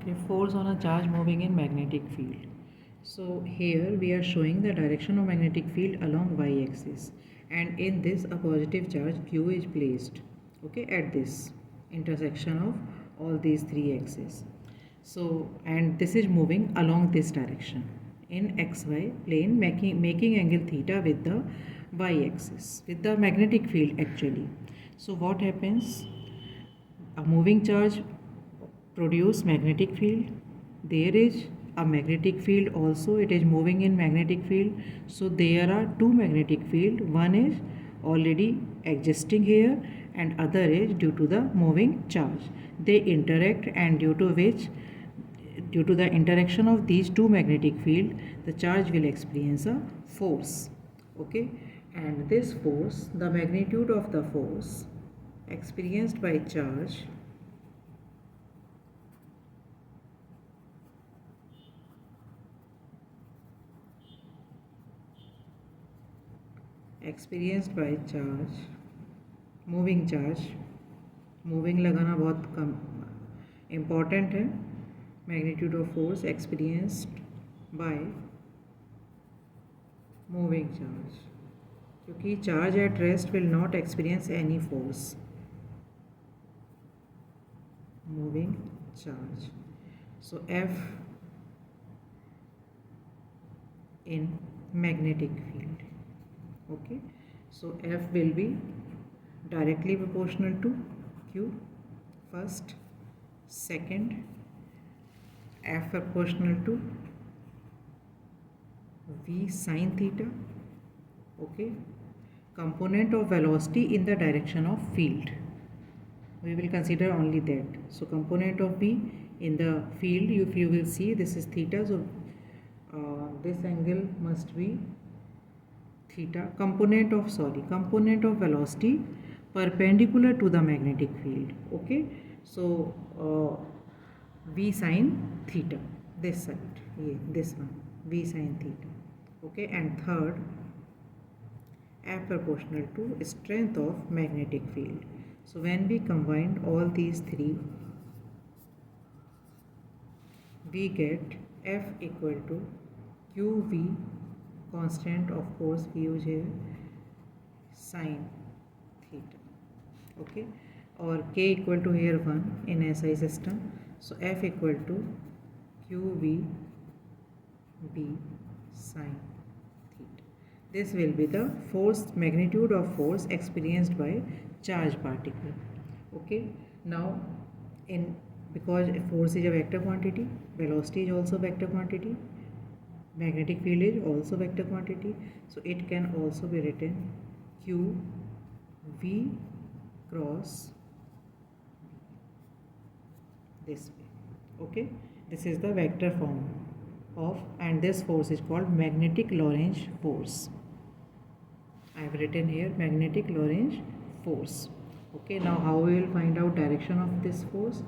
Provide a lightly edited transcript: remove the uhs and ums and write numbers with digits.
Okay, force on a charge moving in magnetic field. So here we are showing the direction of magnetic field along y-axis, and in this a positive charge q is placed, okay, at this intersection of all these three axes. So, and this is moving along this direction in xy plane, making angle theta with the y-axis, with the magnetic field actually. So what happens? A moving charge produce magnetic field. There is a magnetic field also, it is moving in magnetic field. So there are two magnetic field, one is already existing here and other is due to the moving charge. They interact, and due to the interaction of these two magnetic field, the charge will experience a force. Okay, and this force, the magnitude of the force experienced by charge experienced by charge, moving charge, moving लगाना बहुत कम important है. Magnitude of force experienced by moving charge, क्योंकि charge at rest will not experience any force. Moving charge, so F in magnetic field. Okay, so F will be directly proportional to Q first, second F proportional to V sin theta. Okay, component of velocity in the direction of field, we will consider only that. So component of V in the field, if you will see, this is theta, so this angle must be theta. Component of velocity perpendicular to the magnetic field. Okay, so V sin theta, this side, this one, V sin theta. Okay, and third, F proportional to strength of magnetic field. So when we combine all these three, we get F equal to QV, constant of course we use here, sin theta. Okay, or K equal to here 1 in SI system. So F equal to QV B sin theta. This will be the force, magnitude of force experienced by charged particle. Okay, now because force is a vector quantity, velocity is also vector quantity, magnetic field is also vector quantity, so it can also be written Q V cross this way. Okay, this is the vector form of, and this force is called magnetic Lorentz force. I have written here magnetic Lorentz force. Okay, now how we will find out direction of this force?